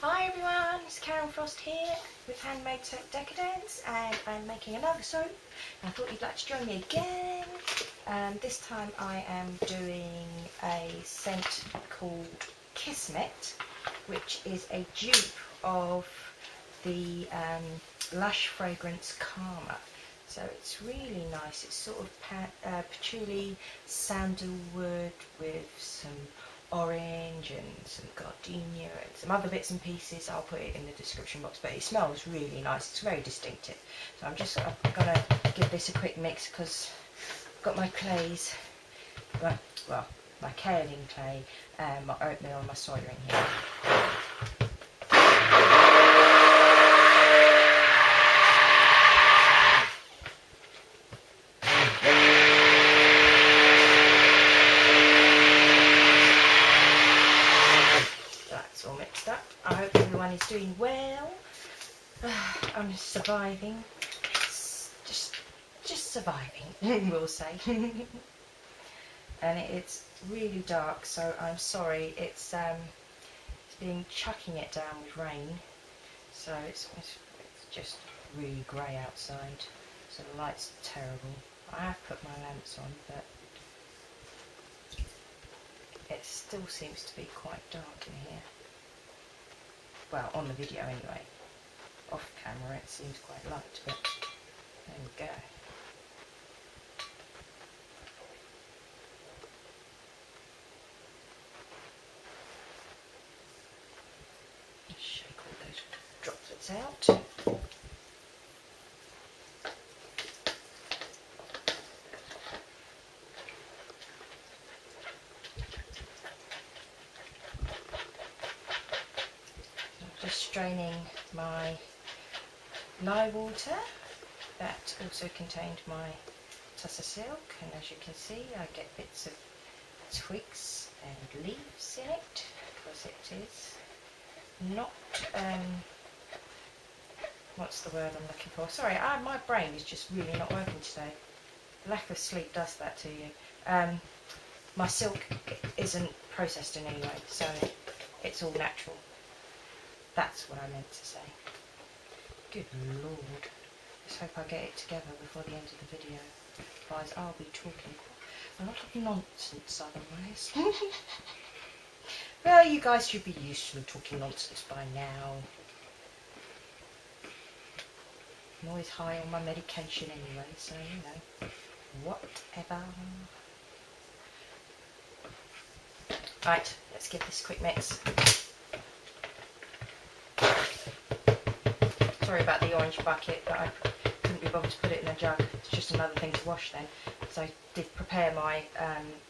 Hi everyone, it's Karen Frost here with Handmade Soap Decadence, and I'm making another soap. I thought you'd like to join me again. This time I am doing a scent called Kismet, which is a dupe of the Lush fragrance Karma. So it's really nice. It's sort of patchouli, sandalwood with some orange and some gardenia and some other bits and pieces. I'll put it in the description box, but it smells really nice. It's very distinctive. So I'm gonna give this a quick mix because I've got my clays, well, my kaolin clay, my oatmeal and my soya in here. All mixed up. I hope everyone is doing well. I'm surviving. Just surviving, we'll say. And it's really dark, so I'm sorry. It's been chucking it down with rain, so it's just really grey outside. So the light's terrible. I have put my lamps on, but it still seems to be quite dark in here. Well, on the video anyway. Off camera it seems quite light, but there we go. Shake all those droplets out. Just straining my lye water that also contained my tussar silk, and as you can see I get bits of twigs and leaves in it because it is not what's the word I'm looking for? Sorry, my brain is just really not working today. Lack of sleep does that to you. My silk isn't processed in any way, so it's all natural. That's what I meant to say. Good Lord. Let's hope I get it together before the end of the video. Otherwise I'll be talking a lot of nonsense otherwise. Well, you guys should be used to me talking nonsense by now. I'm always high on my medication anyway, so you know, whatever. Right, let's give this a quick mix. Sorry about the orange bucket, but I couldn't be bothered to put it in a jug. It's just another thing to wash then. So I did prepare my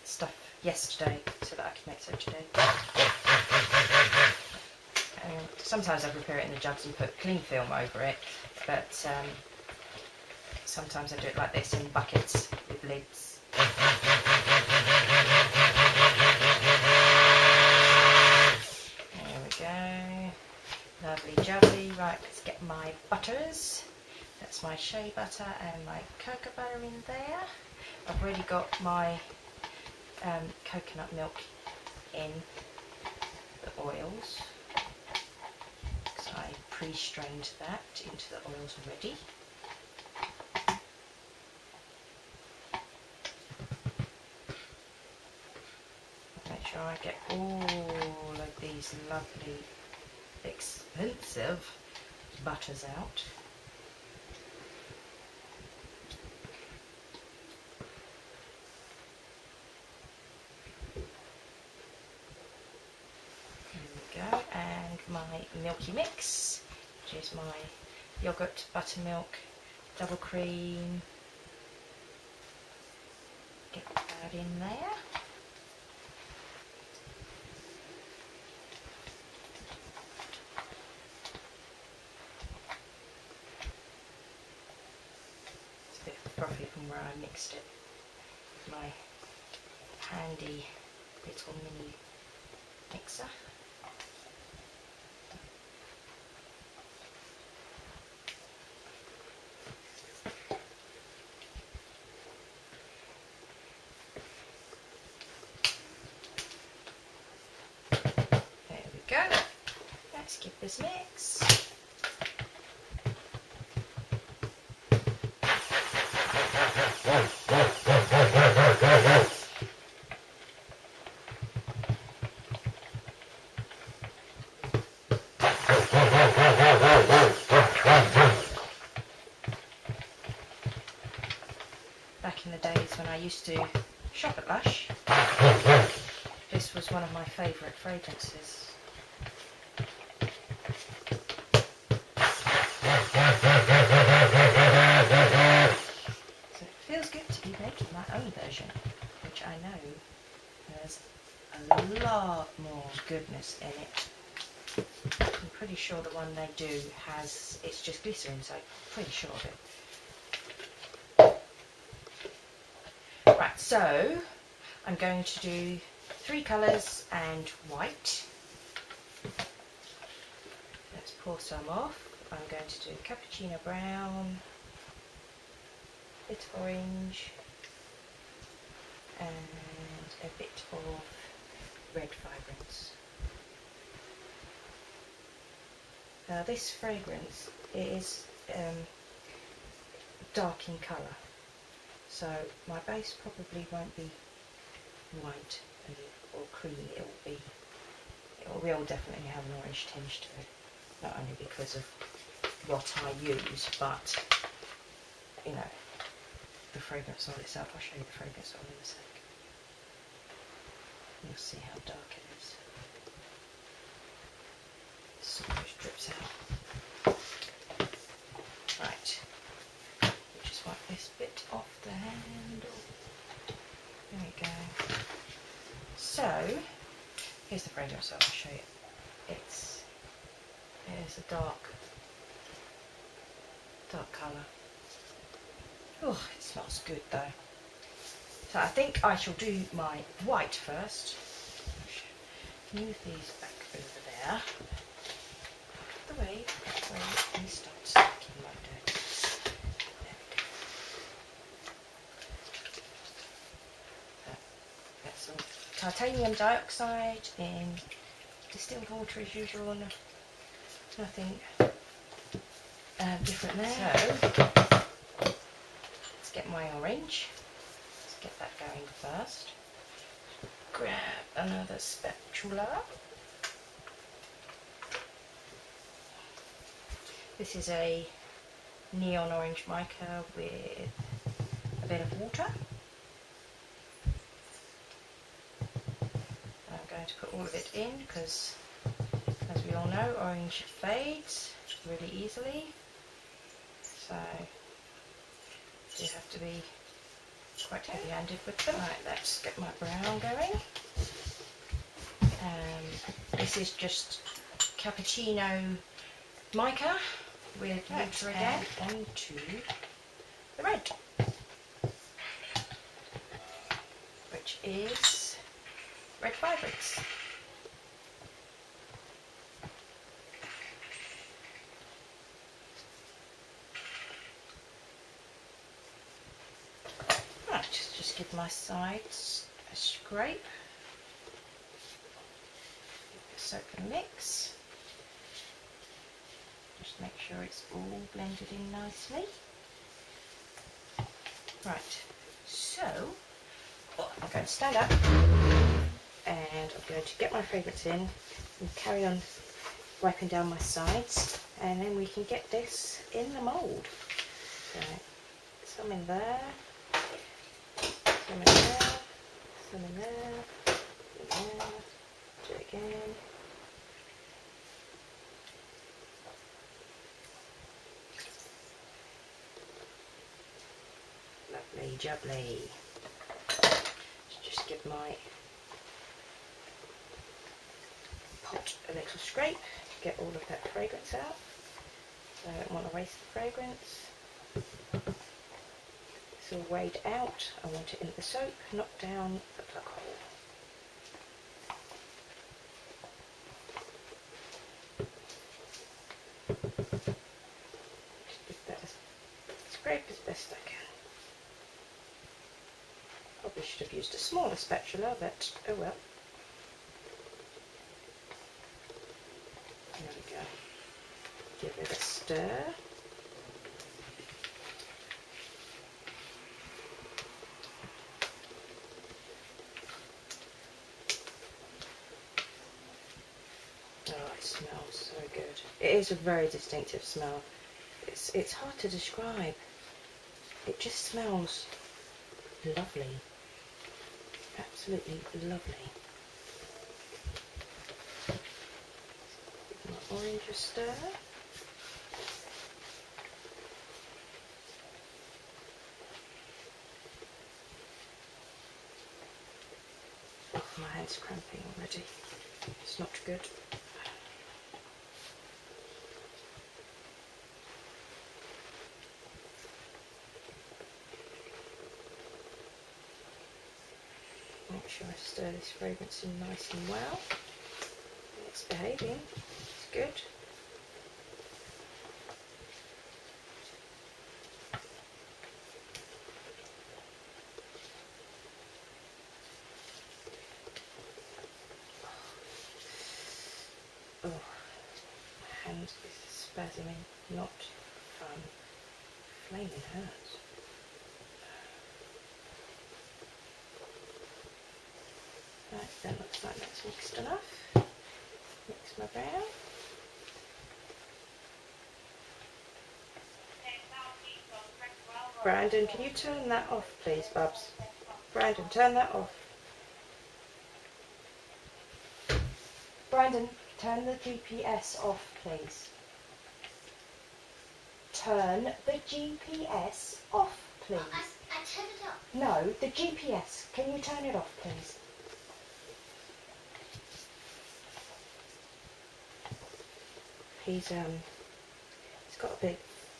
stuff yesterday so that I could make soap today. Sometimes I prepare it in the jugs and put cling film over it, but sometimes I do it like this in buckets with lids. There we go. Lovely jubbly. Right, let's get my butters. That's my shea butter and my cocoa butter in there. I've already got my coconut milk in the oils, because I pre-strained that into the oils already. Make sure I get all of these lovely expensive butters out. There we go, and my milky mix, which is my yogurt, buttermilk, double cream. Get that in there. Frothy from where I mixed it with my handy little mini mixer. There we go. Let's give this mix. Back in the days when I used to shop at Lush, this was one of my favourite fragrances. So it feels good to be making my own version, which I know has a lot more goodness in it. I'm pretty sure the one they do has, it's just glycerin, so I'm pretty sure of it. Right, so I'm going to do 3 colours and white. Let's pour some off. I'm going to do cappuccino brown, bit of orange, and a bit of red vibrance. Now this fragrance is dark in colour, so my base probably won't be white or creamy. It will definitely have an orange tinge to it, not only because of what I use, but you know, the fragrance on itself. I'll show you the fragrance on in a sec. You'll see how dark it is. So it drips out. Right, just wipe this bit off the handle. There we go. So here's the fragrance. I'll show you. It's a dark colour. Oh, it smells good though. So I think I shall do my white first. Move these back over there. Out of the way, and start sticking like that. There we go. That's some titanium dioxide in distilled water as usual. Nothing different there. So let's get my orange. Let's get that going first. Grab another spatula. This is a neon orange mica with a bit of water. I'm going to put all of it in because, as we all know, orange fades really easily. So you have to be quite heavy-handed with them. Right, let's get my brown going. This is just cappuccino mica with water again onto the red, which is red vibrance. Right, just give my sides a scrape. Soak and mix. Just make sure it's all blended in nicely. Right, so I'm going to stand up and I'm going to get my fragrance in and carry on wiping down my sides, and then we can get this in the mould. So, some in there, some in there, some in there, some in there, do it again. Lovely jubbly. Just give my pot a little scrape to get all of that fragrance out. So I don't want to waste the fragrance. It's all weighed out. I want it in the soap, not down the plug hole. Just give that a scrape as best I can. Probably should have used a smaller spatula, but oh well. There we go. stir. Oh, it smells so good. It is a very distinctive smell. It's hard to describe. It just smells lovely. Absolutely lovely. Give my orange a stir. Oh, my hand's cramping already. It's not good. Make sure I stir this fragrance in nice and well. It's behaving. It's good. Oh, my hand is spasming. Not fun. Flaming hurts. Right, that looks like that's mixed enough. Mix my brown. Brandon, can you turn that off, please, Bubs? Brandon, turn that off. Brandon, turn the GPS off, please. Turn the GPS off, please. I turned it up. No, the GPS. Can you turn it off, please? He's got the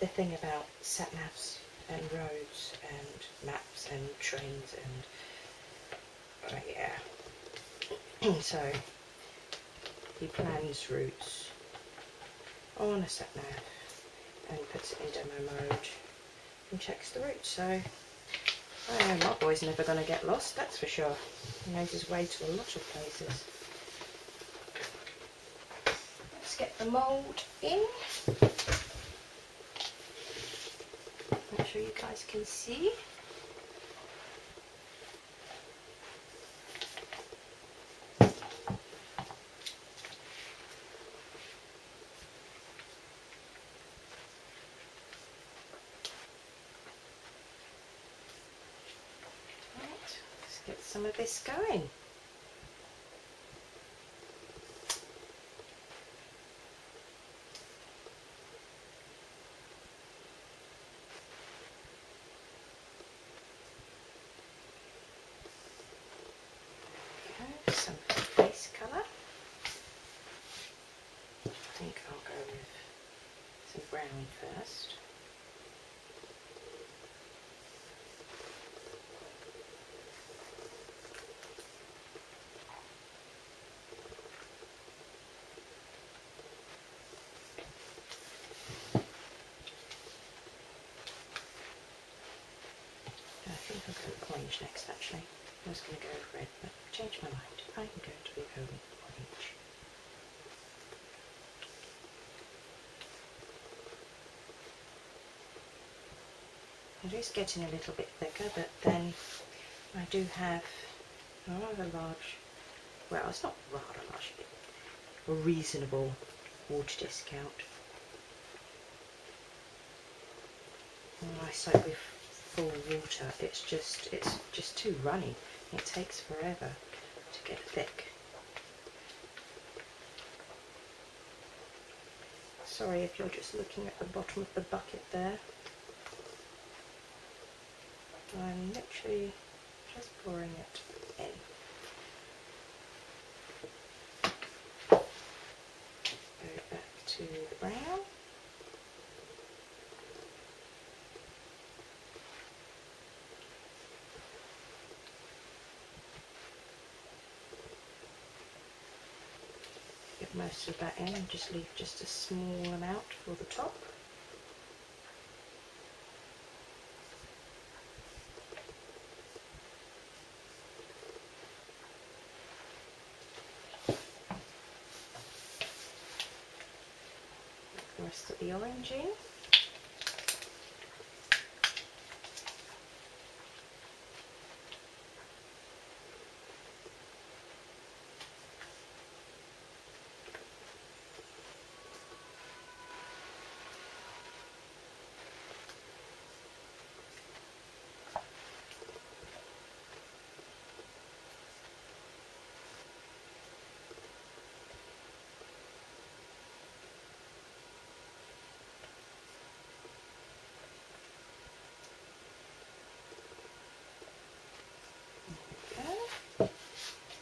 thing about sat navs and roads and maps and trains and yeah. So he plans routes on a sat nav and puts it in demo mode and checks the route. So my boy's never going to get lost, that's for sure. He knows his way to a lot of places. Let's get the mould in. Make sure you guys can see. Let's get some of this going. Okay, some base colour. I think I'll go with some brown first. I think I'll go with orange next actually. I was going to go with red, but I changed my mind. I'm going to go with orange. It is getting a little bit thicker, but then I do have a rather large, well, it's not rather large, a reasonable water discount. When I soak with full water, it's just too runny. It takes forever to get thick. Sorry if you're just looking at the bottom of the bucket there. I'm literally just pouring it in. Go back to the brown. Get most of that in and just leave just a small amount for the top. rest of the orange in.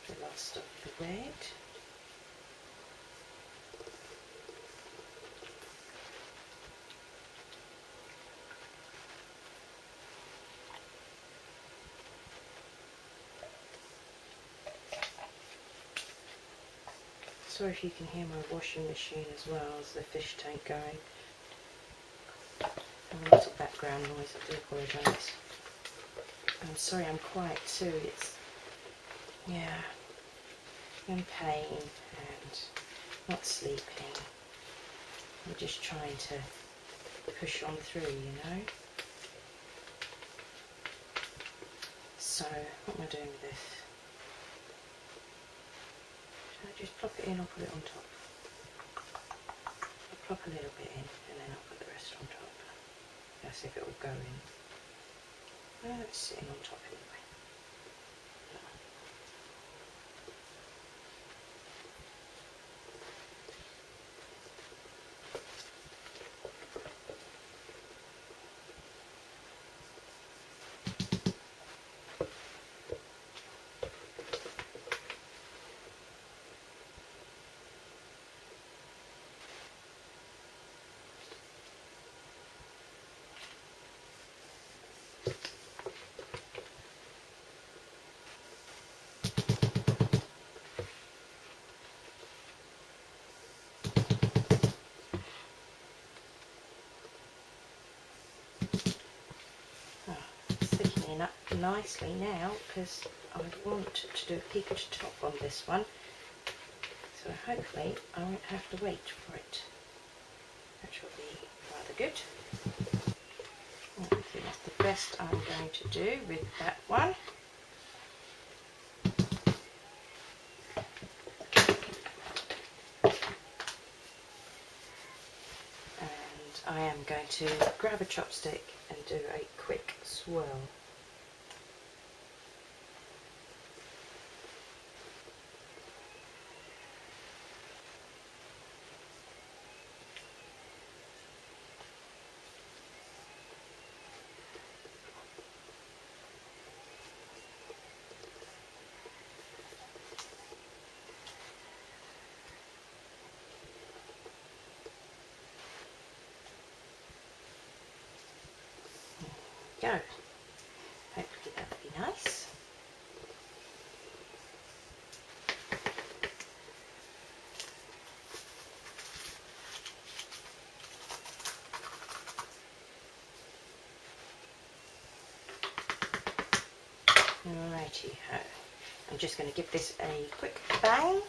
The last of the red. Sorry if you can hear my washing machine as well as the fish tank going. A lot of background noise, I do apologise. I'm sorry I'm quiet too, it's, yeah, in pain and not sleeping. I'm just trying to push on through, you know. So, what am I doing with this? Should I just plop it in or put it on top? I'll plop a little bit in and then I'll put the rest on top. Let's see if it will go in. Well, it's sitting on top anyway. Thickening up nicely now because I would want to do a peaked top on this one, so hopefully I won't have to wait for it, which will be rather good. I think that's the best I'm going to do with that one. And I am going to grab a chopstick and do a quick swirl. Go. Hopefully that will be nice. Alrighty ho. I'm just going to give this a quick bang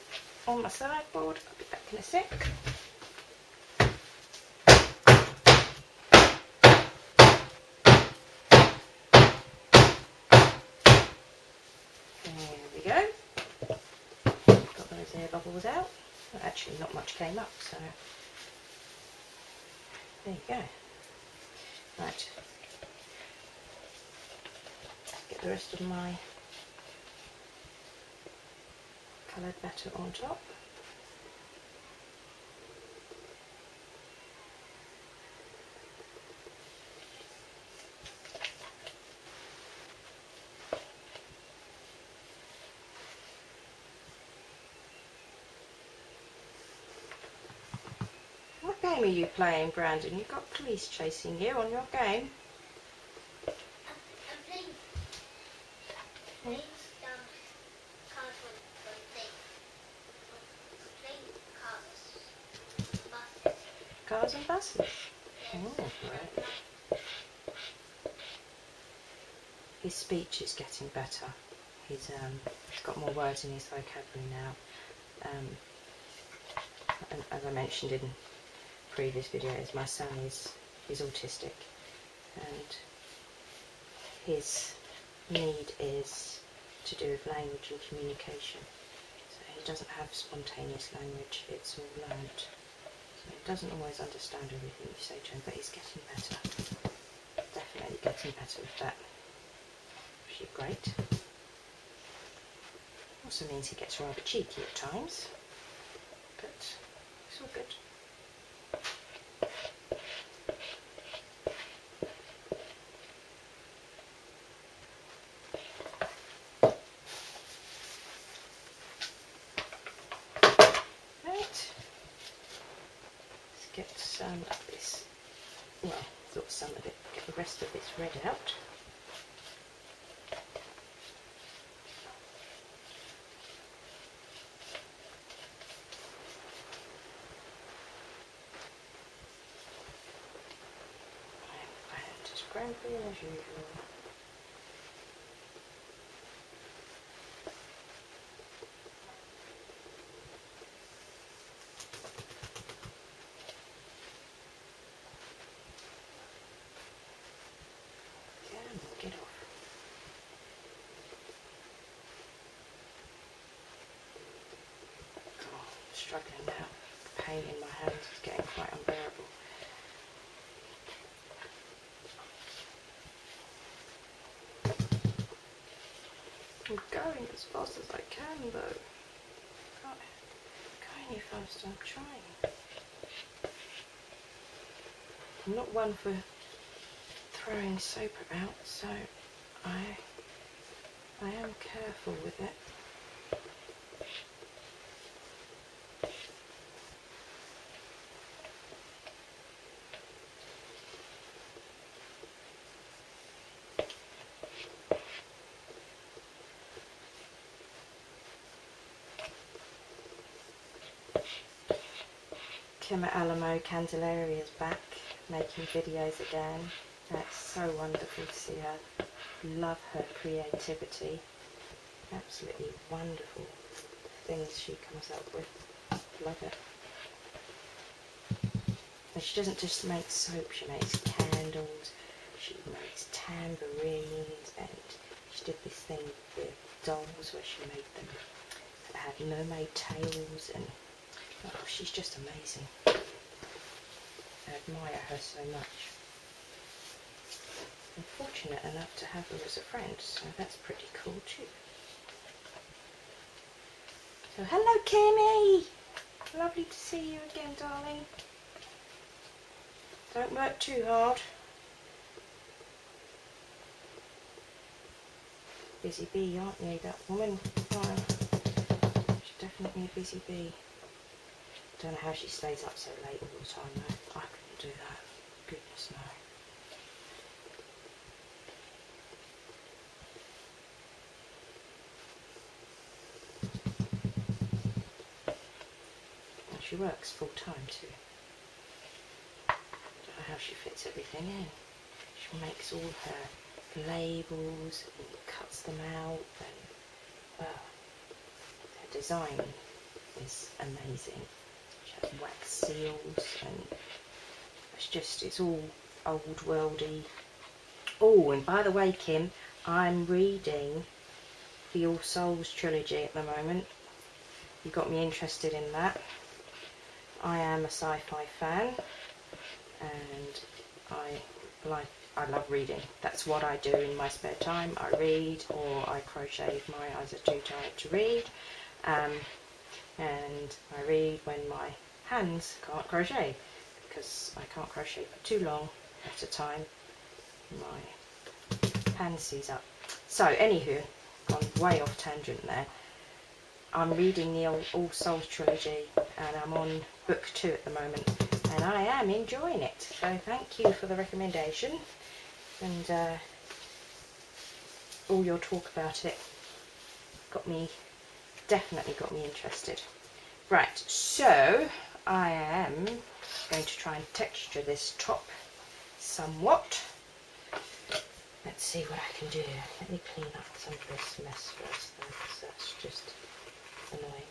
on my sideboard. I'll be back in a sec. There we go. Got those air bubbles out. Well, actually not much came up, so there you go. Right. Get the rest of my coloured batter on top. What game are you playing, Brandon? You've got police chasing you on your game. I'm playing Cars and buses. Oh, right. His speech is getting better. He's got more words in his vocabulary now. And as I mentioned in previous videos, my son is autistic, and his need is to do with language and communication. So he doesn't have spontaneous language, it's all learnt. So he doesn't always understand everything you say to him, but he's getting better. Definitely getting better with that. Which is great. Also means he gets rather cheeky at times, but it's all good. Get some of this, well, not some of it, get the rest of this red out. And scramble as usual. Get off. Oh, I'm struggling now. The pain in my hands is getting quite unbearable. I'm going as fast as I can though. Can't go any faster, I'm trying. I'm not one for throwing soap about, so I am careful with it. Kismet Alamo Candelaria is back, making videos again. That's so wonderful to see her. Love her creativity. Absolutely wonderful things she comes up with. Love it. And she doesn't just make soap, she makes candles, she makes tambourines, and she did this thing with dolls where she made them that had mermaid tails, and oh, she's just amazing. I admire her so much. I'm fortunate enough to have her as a friend, so that's pretty cool too. So hello Kimmy! Lovely to see you again, darling. Don't work too hard. Busy bee, aren't you, that woman? Oh, she's definitely a busy bee. Don't know how she stays up so late all the time though. I couldn't do that. Goodness no. She works full time too. Don't know how she fits everything in. She makes all her labels and cuts them out, and well, her design is amazing. She has wax seals, and it's all old worldy. Oh, and by the way, Kim, I'm reading the All Souls trilogy at the moment. You got me interested in that. I am a sci-fi fan, and I love reading. That's what I do in my spare time. I read, or I crochet if my eyes are too tired to read, and I read when my hands can't crochet, because I can't crochet for too long at a time. My hand seize up. So anywho, gone way off tangent there. I'm reading the All Souls trilogy, and I'm on book 2 at the moment, and I am enjoying it. So thank you for the recommendation, and all your talk about it definitely got me interested. Right, so I am going to try and texture this top somewhat. Let's see what I can do. Let me clean up some of this mess first though, because that's just annoying.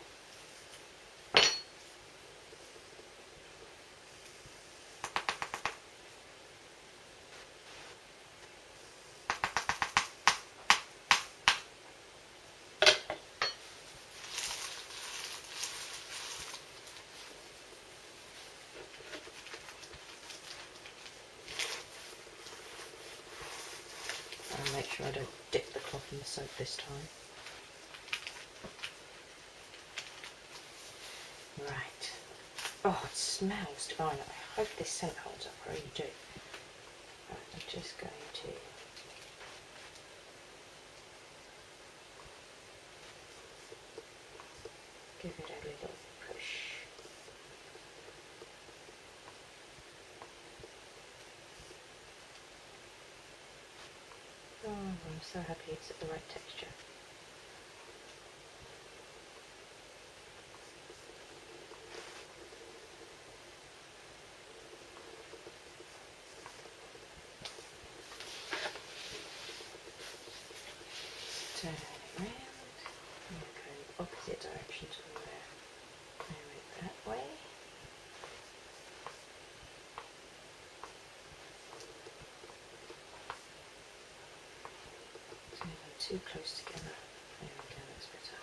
soap this time. Right. Oh, it smells divine. I hope this scent holds up, I really do. Right, I'm just going to give it a little push. Oh, I'm so happy it's at the right texture. Turn it around. I'm going to go in the opposite direction to where I went that way. So they're too close together. There we go, that's better.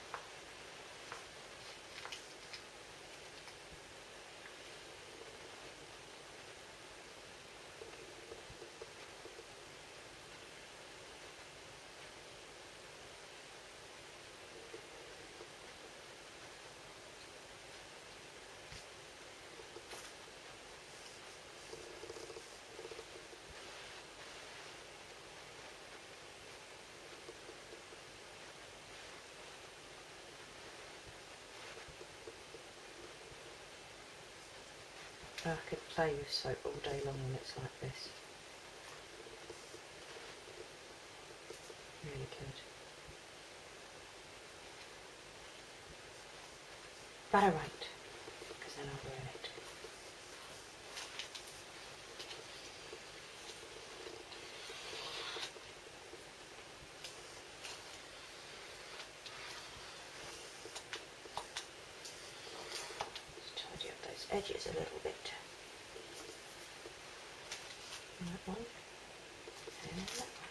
I could play with soap all day long when it's like this. Really good. But I won't, because then I'll ruin it. Just tidy up those edges a little bit. That one, and that one.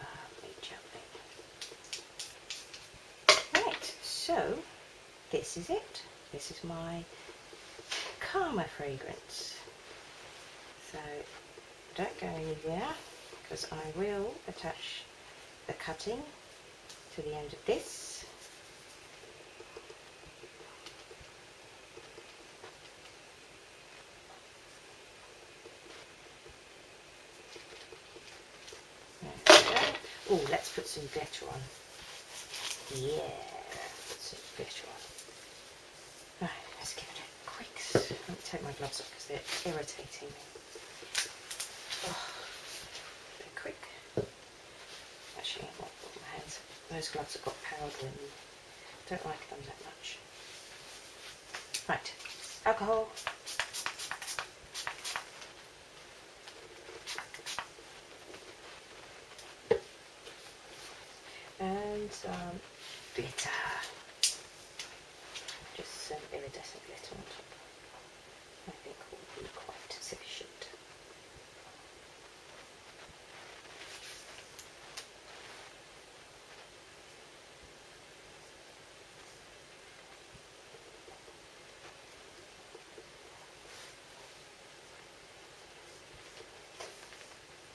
Lovely jubbly. Right, so this is it. This is my Karma fragrance. So don't go anywhere, because I will attach the cutting to the end of this. Oh, let's put some glitter on. Yeah, put some glitter on. Right, let's give it a quick. Let me take my gloves off because they're irritating me. Oh, they're quick. Actually, I won't put my hands. Those gloves have got powder in them. Don't like them that much. Right, alcohol. And some glitter. Just some iridescent glitter on top. I think will be quite sufficient.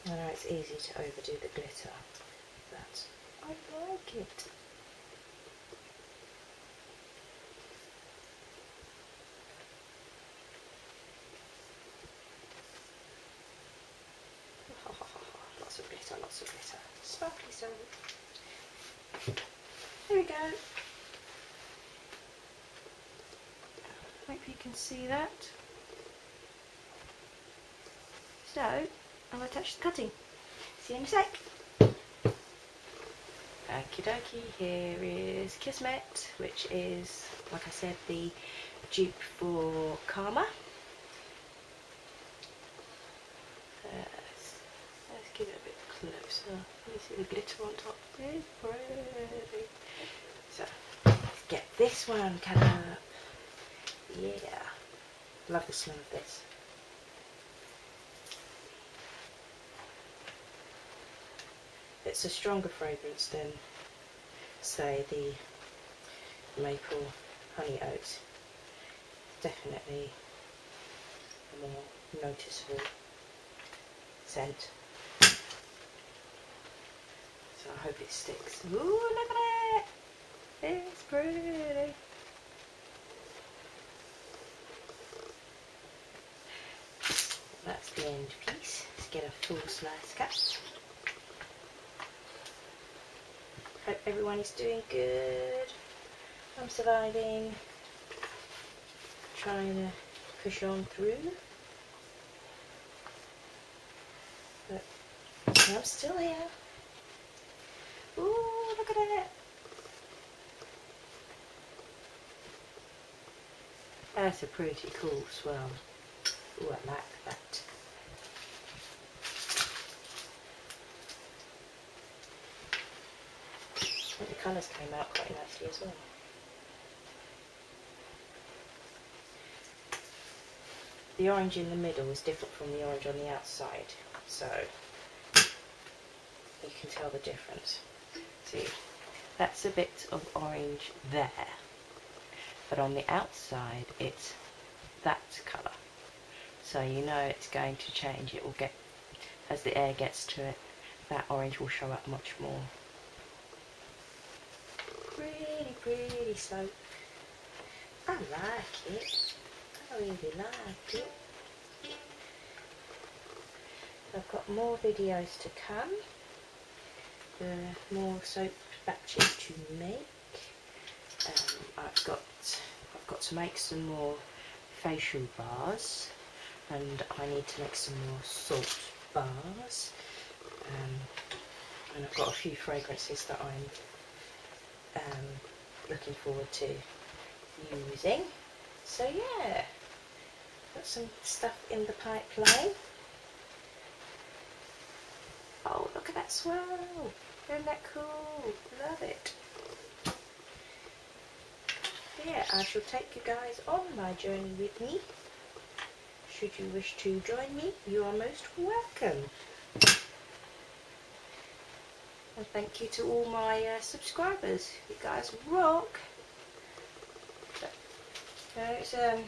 I know it's easy to overdo the glitter, but I like it. Lots of glitter, lots of glitter. Sparkly soap. There we go. Hope you can see that. So, I'll attach the cutting. See you in a sec. Okie dokie, here is Kismet, which is, like I said, the dupe for Karma. Let's give it a bit closer. You see the glitter on top? It's pretty. So, let's get this one cut up. Yeah, love the smell of this. It's a stronger fragrance than, say, the maple honey oats. Definitely a more noticeable scent. So So I hope it sticks. Ooh, look at it! It's pretty. That's the end piece. Let's get a full slice cut. Hope everyone is doing good. I'm surviving. Trying to push on through. But I'm still here. Ooh, look at it. That's a pretty cool swirl. Ooh, I like that. I think the colours came out quite nicely as well. The orange in the middle is different from the orange on the outside, so you can tell the difference. See, that's a bit of orange there, but on the outside it's that colour. So you know it's going to change. It will get, as the air gets to it, that orange will show up much more. Pretty, pretty slope. I like it. I really like it. I've got more videos to come. More soap batches to make. I've got to make some more facial bars, and I need to make some more salt bars. And I've got a few fragrances that I'm looking forward to using. So yeah, got some stuff in the pipeline. Oh, look at that swirl! Isn't that cool? Love it. Yeah, I shall take you guys on my journey with me. Should you wish to join me, you are most welcome. And thank you to all my subscribers. You guys rock. It's a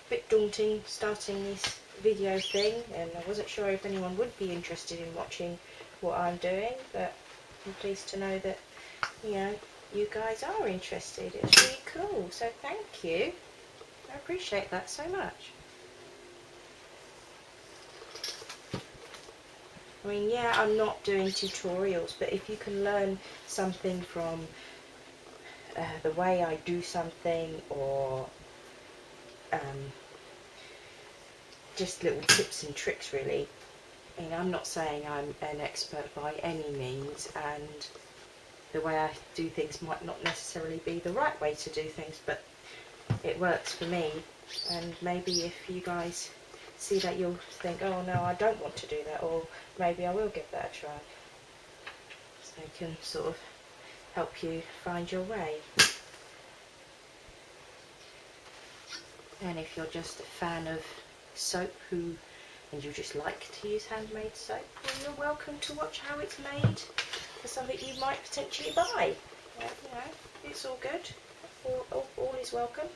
bit daunting starting this video thing, and I wasn't sure if anyone would be interested in watching what I'm doing, but I'm pleased to know that, you know, you guys are interested. It's really cool, so thank you. I appreciate that so much. I mean, yeah, I'm not doing tutorials, but if you can learn something from the way I do something, or just little tips and tricks really. I mean, I'm not saying I'm an expert by any means, and the way I do things might not necessarily be the right way to do things, but it works for me, and maybe if you guys see that, you'll think, oh no, I don't want to do that, or maybe I will give that a try. So I can sort of help you find your way. And if you're just a fan of soap and you just like to use handmade soap, then you're welcome to watch how it's made for something you might potentially buy. You know, it's all good. All is welcome.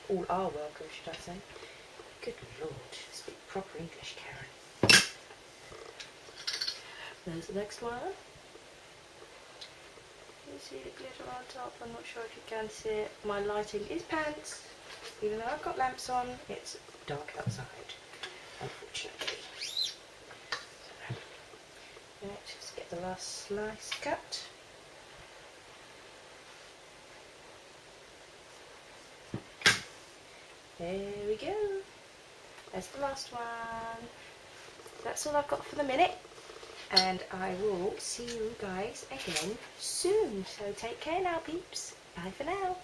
All are welcome, should I say. Good Lord, speak proper English, Karen. There's the next one. You see the glitter on top? I'm not sure if you can see it. My lighting is pants. Even though I've got lamps on, it's dark outside, unfortunately. So, right, let's get the last slice cut. There we go. There's the last one. That's all I've got for the minute, and I will see you guys again soon. So take care now, peeps. Bye for now.